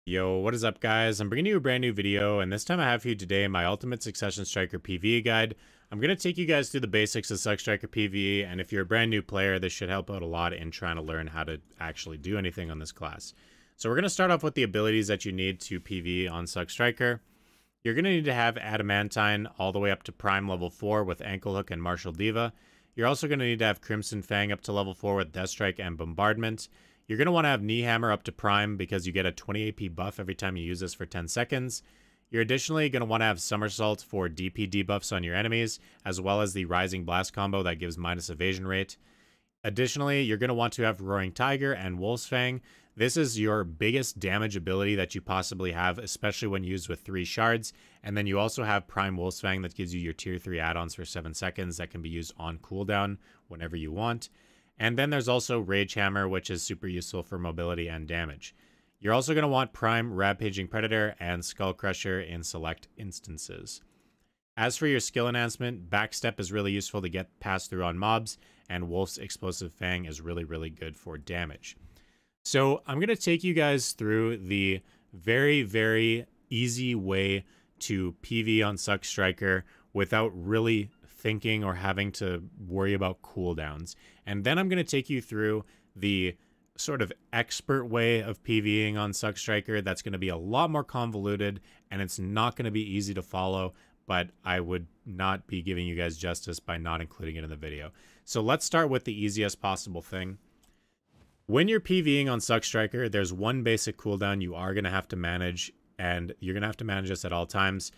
Yo, what is up guys? I'm bringing you a brand new video, and this time I have for you today my Ultimate Succession Striker PvE guide. I'm going to take you guys through the basics of Succ Striker PvE, and if you're a brand new player, this should help out a lot in trying to learn how to actually do anything on this class. So we're going to start off with the abilities that you need to PvE on Succ Striker. You're going to need to have Adamantine all the way up to Prime level 4 with Ankle Hook and Martial Diva. You're also going to need to have Crimson Fang up to level 4 with Death Strike and Bombardment. You're going to want to have Knee Hammer up to Prime because you get a 20 AP buff every time you use this for 10 seconds. You're additionally going to want to have Somersalt for DP debuffs on your enemies, as well as the Rising Blast combo that gives minus evasion rate. Additionally, you're going to want to have Roaring Tiger and Wolf's Fang. This is your biggest damage ability that you possibly have, especially when used with 3 shards. And then you also have Prime Wolf's Fang that gives you your tier 3 add-ons for 7 seconds that can be used on cooldown whenever you want. And then there's also Rage Hammer, which is super useful for mobility and damage. You're also going to want Prime Rampaging Predator and Skull Crusher in select instances. As for your skill enhancement, Backstep is really useful to get passed through on mobs, and Wolf's Explosive Fang is really good for damage. So I'm going to take you guys through the very easy way to PvE on Succ Striker without really thinking or having to worry about cooldowns. And then I'm going to take you through the sort of expert way of PvEing on Succ Striker that's going to be a lot more convoluted, and it's not going to be easy to follow, but I would not be giving you guys justice by not including it in the video. So let's start with the easiest possible thing. When you're PvEing on Succ Striker, there's one basic cooldown you are going to have to manage, and you're going to have to manage this at all times.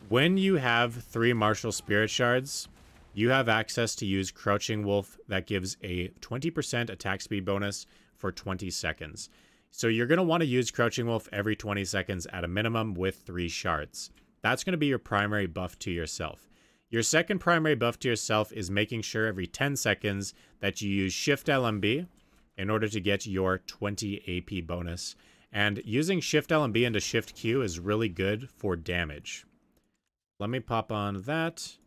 When you have 3 Martial Spirit Shards, you have access to use Crouching Wolf that gives a 20% attack speed bonus for 20 seconds. So you're going to want to use Crouching Wolf every 20 seconds at a minimum with 3 shards. That's going to be your primary buff to yourself. Your second primary buff to yourself is making sure every 10 seconds that you use Shift+LMB in order to get your 20 AP bonus. And using Shift+LMB into Shift+Q is really good for damage. Let me pop on that.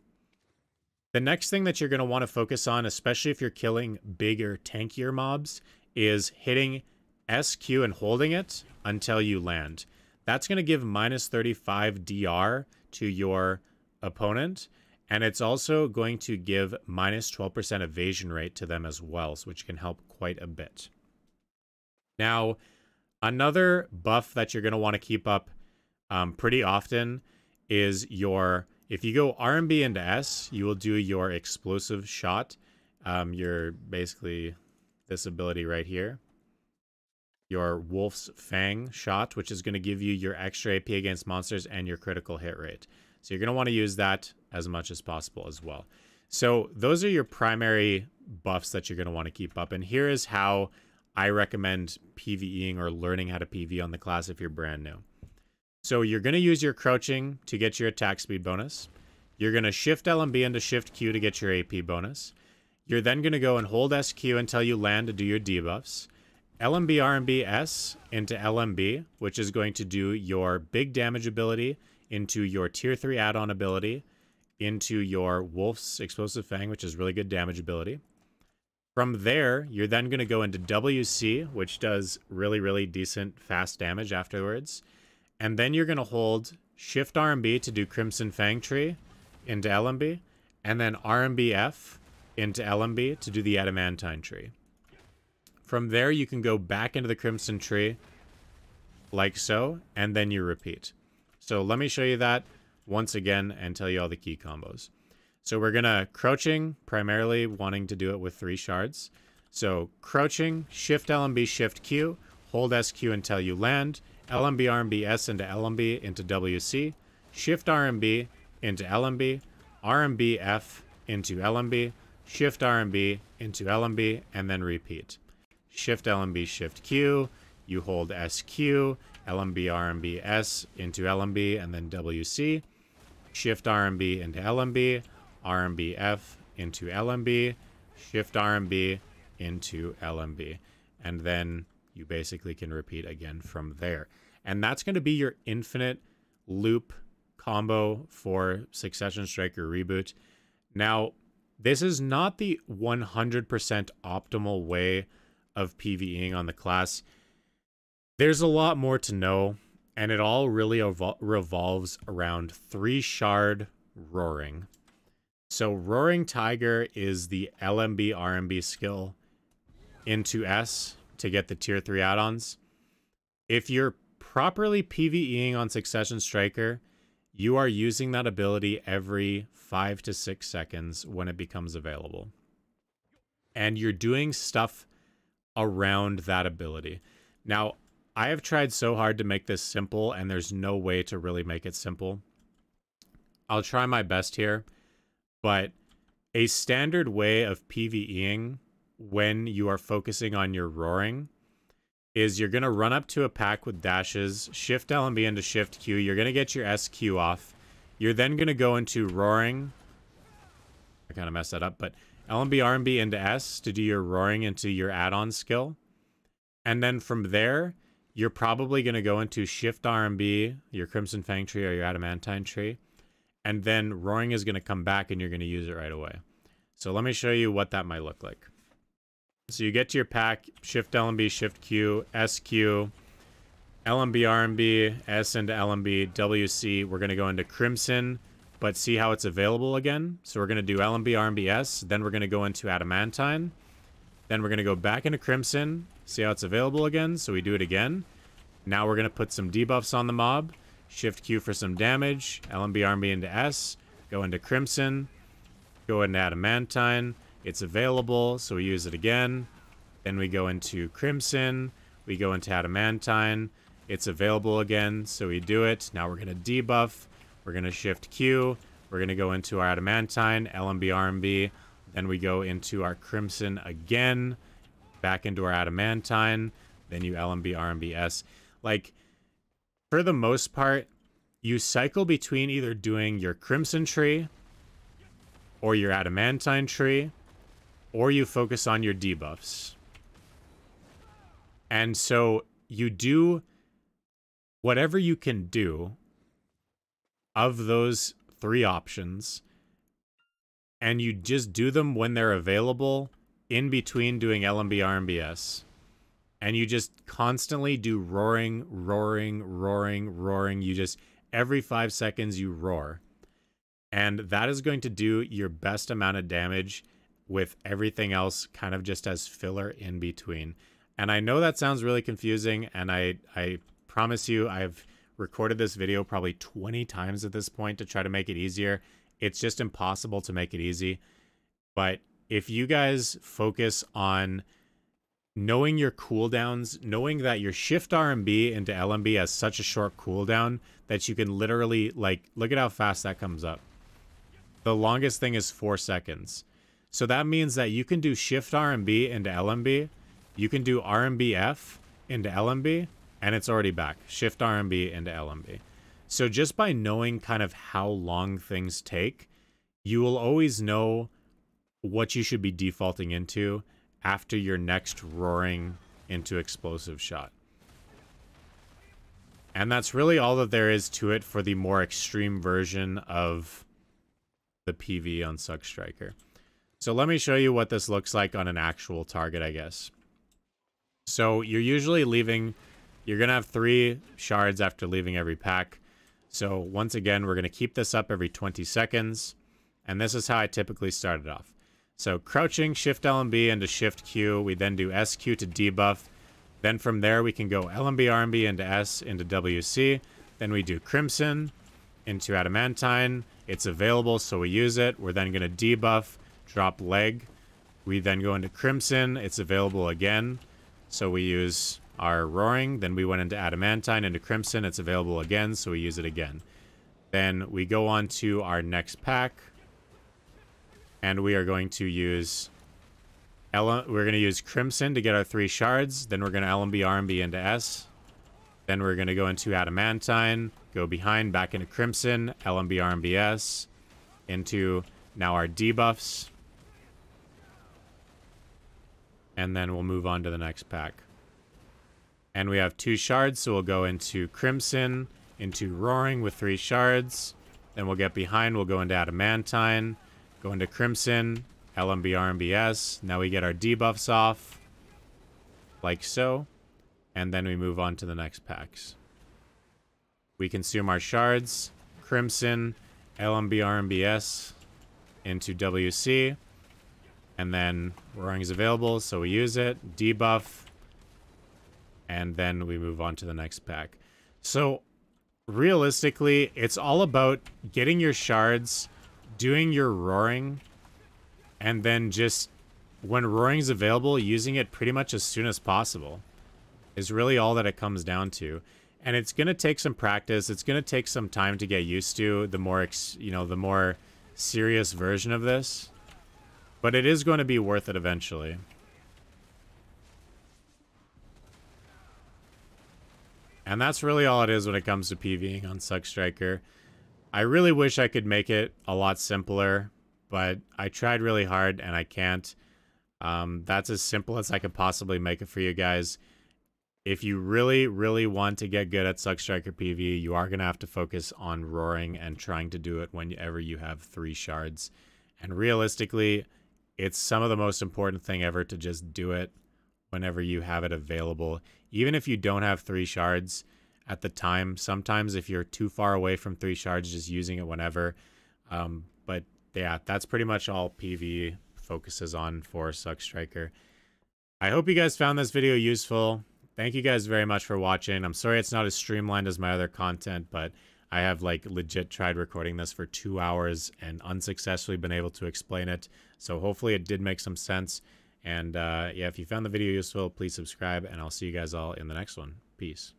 The next thing that you're going to want to focus on, especially if you're killing bigger, tankier mobs, is hitting SQ and holding it until you land. That's going to give minus 35 DR to your opponent, and it's also going to give minus 12% evasion rate to them as well, which can help quite a bit. Now, another buff that you're going to want to keep up pretty often is your, if you go RMB into S, you will do your explosive shot. Your basically this ability right here, your Wolf's Fang shot, which is going to give you your extra AP against monsters and your critical hit rate. So you're going to want to use that as much as possible as well. So those are your primary buffs that you're going to want to keep up. And here is how I recommend PvEing or learning how to PvE on the class if you're brand new. So you're going to use your crouching to get your attack speed bonus. You're going to Shift+LMB into Shift+Q to get your AP bonus. You're then going to go and hold SQ until you land to do your debuffs. LMB+RMB S into LMB, which is going to do your big damage ability into your tier 3 add-on ability, into your Wolf's Explosive Fang, which is really good damage ability. From there, you're then going to go into WC, which does really decent fast damage afterwards. And then you're going to hold Shift+RMB to do Crimson Fang Tree into LMB, and then RMB+F into LMB to do the Adamantine Tree. From there, you can go back into the Crimson Tree, like so, and then you repeat. So let me show you that once again and tell you all the key combos. So we're going to crouching, primarily wanting to do it with 3 shards. So crouching, Shift+LMB, Shift+Q, hold SQ until you land, LMB+RMB S into LMB into WC, Shift+RMB into LMB, RMB+F into LMB, Shift+RMB into LMB, and then repeat. Shift+LMB, Shift+Q, you hold SQ, LMB+RMB S into LMB, and then WC, Shift+RMB into LMB, RMB+F into LMB, Shift+RMB into LMB, and then you basically can repeat again from there. And that's going to be your infinite loop combo for Succession Striker Reboot. Now, this is not the 100% optimal way of PvEing on the class. There's a lot more to know. And it all really revolves around 3-shard roaring. So Roaring Tiger is the LMB+RMB skill into S to get the tier 3 add-ons. If you're properly PvEing on Succession Striker, you are using that ability every 5 to 6 seconds when it becomes available. And you're doing stuff around that ability. Now, I have tried so hard to make this simple, and there's no way to really make it simple. I'll try my best here, but a standard way of PvEing when you are focusing on your roaring is you're going to run up to a pack with dashes, Shift+LMB into Shift+Q. You're going to get your SQ off. You're then going to go into roaring. I kind of messed that up, but LMB+RMB into S to do your roaring into your add-on skill. And then from there, you're probably going to go into Shift+RMB, your Crimson Fang tree or your adamantine tree. And then roaring is going to come back and you're going to use it right away. So let me show you what that might look like. So you get to your pack, Shift+LMB, Shift+Q, SQ, LMB+RMB, S into LMB, WC. We're going to go into Crimson, but see how it's available again. So we're going to do LMB+RMB, S. Then we're going to go into Adamantine. Then we're going to go back into Crimson, see how it's available again. So we do it again. Now we're going to put some debuffs on the mob. Shift+Q for some damage. LMB+RMB into S. Go into Crimson. Go into Adamantine. It's available, so we use it again. Then we go into Crimson. We go into Adamantine. It's available again, so we do it. Now we're going to debuff. We're going to Shift+Q. We're going to go into our Adamantine, LMB+RMB. Then we go into our Crimson again. Back into our Adamantine. Then you LMB+RMB S. Like, for the most part, you cycle between either doing your Crimson tree or your Adamantine tree, or you focus on your debuffs. And so you do whatever you can do of those 3 options, and you just do them when they're available in between doing LMB+RMB. And you just constantly do roaring, roaring, roaring, roaring. You just, every 5 seconds you roar. And that is going to do your best amount of damage with everything else kind of just as filler in between. And I know that sounds really confusing, and I promise you I've recorded this video probably 20 times at this point to try to make it easier. It's just impossible to make it easy. But if you guys focus on knowing your cooldowns, knowing that your Shift+RMB into LMB has such a short cooldown that you can literally, like, look at how fast that comes up. The longest thing is 4 seconds. So that means that you can do Shift+RMB into LMB, you can do RMB-F into LMB, and it's already back. Shift+RMB into LMB. So just by knowing kind of how long things take, you will always know what you should be defaulting into after your next roaring into explosive shot. And that's really all that there is to it for the more extreme version of the PvE on Succ Striker. So let me show you what this looks like on an actual target, I guess. So you're usually leaving, you're going to have 3 shards after leaving every pack. So once again, we're going to keep this up every 20 seconds. And this is how I typically start it off. So crouching, Shift+LMB into Shift+Q. We then do SQ to debuff. Then from there, we can go LMB+RMB into S into WC. Then we do Crimson into Adamantine. It's available, so we use it. We're then going to debuff, drop leg. We then go into Crimson. It's available again, so we use our roaring. Then we went into Adamantine, into Crimson. It's available again, so we use it again. Then we go on to our next pack. And we are going to use Crimson to get our 3 shards. Then we're going to LMB+RMB into S. Then we're going to go into Adamantine, go behind, back into Crimson, LMB+RMB S, into now our debuffs. And then we'll move on to the next pack. And we have 2 shards, so we'll go into Crimson, into Roaring with 3 shards. Then we'll get behind, we'll go into Adamantine. Go into Crimson, LMB+RMB S. Now we get our debuffs off, like so. And then we move on to the next packs. We consume our shards, Crimson, LMB+RMBS into WC, and then roaring is available, so we use it, debuff, and then we move on to the next pack. So realistically, it's all about getting your shards, doing your roaring, and then just when roaring is available, using it pretty much as soon as possible is really all that it comes down to. And it's going to take some practice. It's going to take some time to get used to the more, the more serious version of this. But it is going to be worth it eventually. And that's really all it is when it comes to PvEing on Succ Striker. I really wish I could make it a lot simpler, but I tried really hard and I can't. That's as simple as I could possibly make it for you guys. If you really, really want to get good at Succ Striker PvE, you are going to have to focus on roaring and trying to do it whenever you have 3 shards. And realistically, it's some of the most important thing ever to just do it whenever you have it available. Even if you don't have 3 shards at the time, sometimes if you're too far away from 3 shards, just using it whenever. But yeah, that's pretty much all PvE focuses on for Succ Striker. I hope you guys found this video useful. Thank you guys very much for watching. I'm sorry it's not as streamlined as my other content, but I have like legit tried recording this for 2 hours and unsuccessfully been able to explain it. So hopefully it did make some sense. And yeah, if you found the video useful, please subscribe and I'll see you guys all in the next one. Peace.